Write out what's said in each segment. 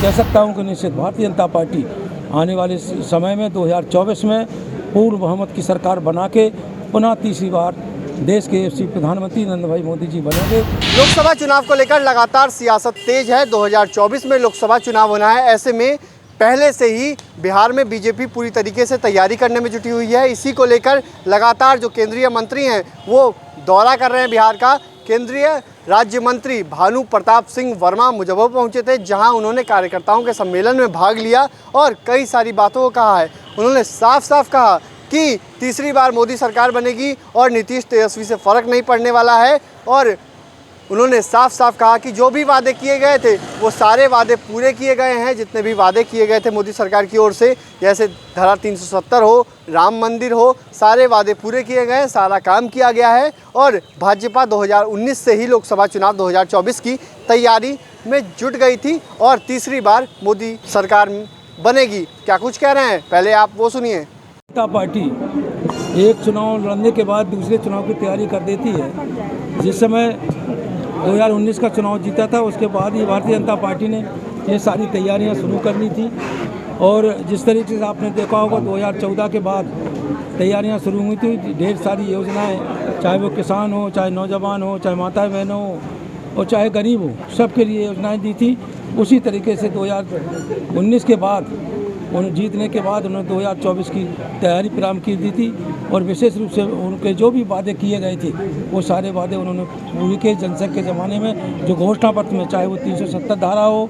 कह सकता हूं कि निश्चित भारतीय जनता पार्टी आने वाले समय में 2024 में पूर्ण बहुमत की सरकार बना के पुनः तीसरी बार देश के यशस्वी प्रधानमंत्री नरेंद्र भाई मोदी जी बनेंगे। लोकसभा चुनाव को लेकर लगातार सियासत तेज है। 2024 में लोकसभा चुनाव होना है, ऐसे में पहले से ही बिहार में बीजेपी पूरी तरीके से तैयारी करने में जुटी हुई है। इसी को लेकर लगातार जो केंद्रीय मंत्री हैं वो दौरा कर रहे हैं बिहार का। केंद्रीय राज्य मंत्री भानु प्रताप सिंह वर्मा मुजफ्फरपुर पहुंचे थे, जहां उन्होंने कार्यकर्ताओं के सम्मेलन में भाग लिया और कई सारी बातों को कहा है। उन्होंने साफ साफ कहा कि तीसरी बार मोदी सरकार बनेगी और नीतीश तेजस्वी से फ़र्क नहीं पड़ने वाला है। और उन्होंने साफ साफ कहा कि जो भी वादे किए गए थे वो सारे वादे पूरे किए गए हैं। जितने भी वादे किए गए थे मोदी सरकार की ओर से, जैसे धारा 370 हो, राम मंदिर हो, सारे वादे पूरे किए गए हैं, सारा काम किया गया है। और भाजपा 2019 से ही लोकसभा चुनाव 2024 की तैयारी में जुट गई थी और तीसरी बार मोदी सरकार बनेगी। क्या कुछ कह रहे हैं, पहले आप वो सुनिए। जनता पार्टी एक चुनाव लड़ने के बाद दूसरे चुनाव की तैयारी कर देती है। जिस समय 2019 का चुनाव जीता था उसके बाद ही भारतीय जनता पार्टी ने ये सारी तैयारियां शुरू करनी थी। और जिस तरीके से आपने देखा होगा 2014 के बाद तैयारियां शुरू हुई थी। ढेर सारी योजनाएं, चाहे वो किसान हो, चाहे नौजवान हो, चाहे माता बहनों हो और चाहे गरीब हो, सबके लिए योजनाएं दी थी। उसी तरीके से 2019 के बाद उन्हें जीतने के बाद उन्होंने 2024 की तैयारी प्रारंभ की दी थी। और विशेष रूप से उनके जो भी वादे किए गए थे वो सारे वादे उन्होंने पूरी के। जनसंघ के ज़माने में जो घोषणा पत्र में, चाहे वो 370 धारा हो,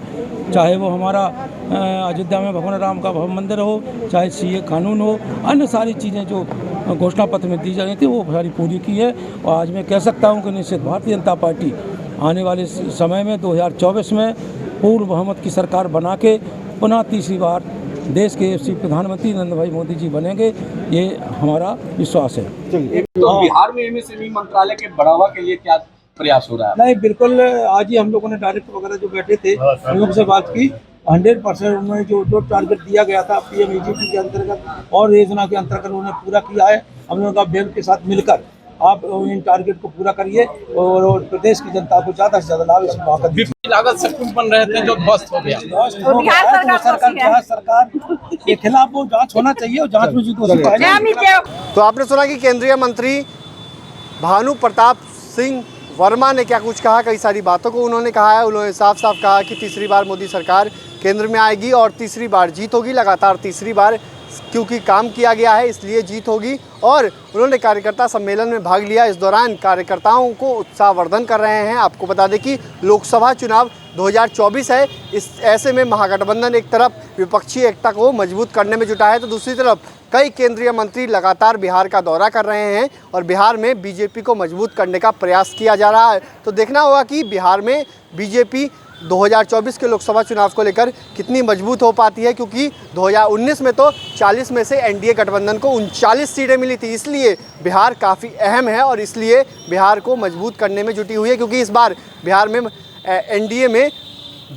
चाहे वो हमारा अयोध्या में भगवान राम का भव्य मंदिर हो, चाहे CA कानून हो, अन्य सारी चीज़ें जो घोषणा पत्र में दी जा रही थी वो सारी पूरी की है। और आज मैं कह सकता हूँ कि निश्चित भारतीय जनता पार्टी आने वाले समय में 2024 में पूर्ण बहुमत की सरकार बना के पुनः तीसरी बार देश के यशस्वी प्रधानमंत्री नरेंद्र भाई मोदी जी बनेंगे, ये हमारा विश्वास है। तो बिहार में MSME मंत्रालय के बढ़ावा के लिए क्या प्रयास हो रहा है? नहीं, बिल्कुल। आज ही हम लोगों ने डायरेक्टर वगैरह जो बैठे थे हम लोग से बात की। 100% उन्होंने जो टारगेट दिया गया था PMEGP के अंतर्गत और योजना के अंतर्गत उन्होंने पूरा किया है। हम लोगों का बैंक के साथ मिलकर आप इन टारगेट को पूरा करिए और प्रदेश की जनता को ज़्यादा से ज़्यादा लाभ इस मौका दीजिए। लागत से कुछ बन रहे थे जो ध्वस्त हो गया। बिहार सरकार के खिलाफ वो जांच होना चाहिए और जांच में जो दोषी पाए जाएंगे। तो आपने सुना कि केंद्रीय मंत्री भानु प्रताप सिंह वर्मा ने क्या कुछ कहा। कई सारी बातों को उन्होंने कहा है। उन्होंने साफ साफ कहा कि तीसरी बार मोदी सरकार केंद्र में आएगी और तीसरी बार जीत होगी। लगातार तीसरी बार क्योंकि काम किया गया है इसलिए जीत होगी। और उन्होंने कार्यकर्ता सम्मेलन में भाग लिया। इस दौरान कार्यकर्ताओं को उत्साहवर्धन कर रहे हैं। आपको बता दें कि लोकसभा चुनाव 2024 है। इस ऐसे में महागठबंधन एक तरफ विपक्षी एकता को मजबूत करने में जुटा है, तो दूसरी तरफ कई केंद्रीय मंत्री लगातार बिहार का दौरा कर रहे हैं और बिहार में बीजेपी को मजबूत करने का प्रयास किया जा रहा है। तो देखना होगा कि बिहार में बीजेपी 2024 के लोकसभा चुनाव को लेकर कितनी मजबूत हो पाती है, क्योंकि 2019 में तो 40 में से NDA गठबंधन को 39 सीटें मिली थी। इसलिए बिहार काफ़ी अहम है और इसलिए बिहार को मजबूत करने में जुटी हुई है, क्योंकि इस बार बिहार में NDA में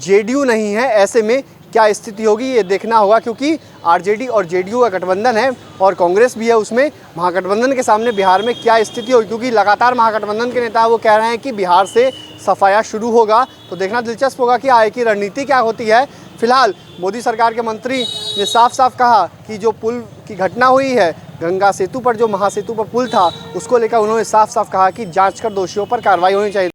JDU नहीं है। ऐसे में क्या स्थिति होगी ये देखना होगा, क्योंकि RJD और JDU का गठबंधन है और कांग्रेस भी है उसमें। महागठबंधन के सामने बिहार में क्या स्थिति होगी, क्योंकि लगातार महागठबंधन के नेता वो कह रहे हैं कि बिहार से सफाया शुरू होगा। तो देखना दिलचस्प होगा कि आगे की रणनीति क्या होती है। फिलहाल मोदी सरकार के मंत्री ने साफ साफ कहा कि जो पुल की घटना हुई है गंगा सेतु पर, जो महासेतु पर पुल था, उसको लेकर उन्होंने साफ साफ कहा कि जांच कर दोषियों पर कार्रवाई होनी चाहिए।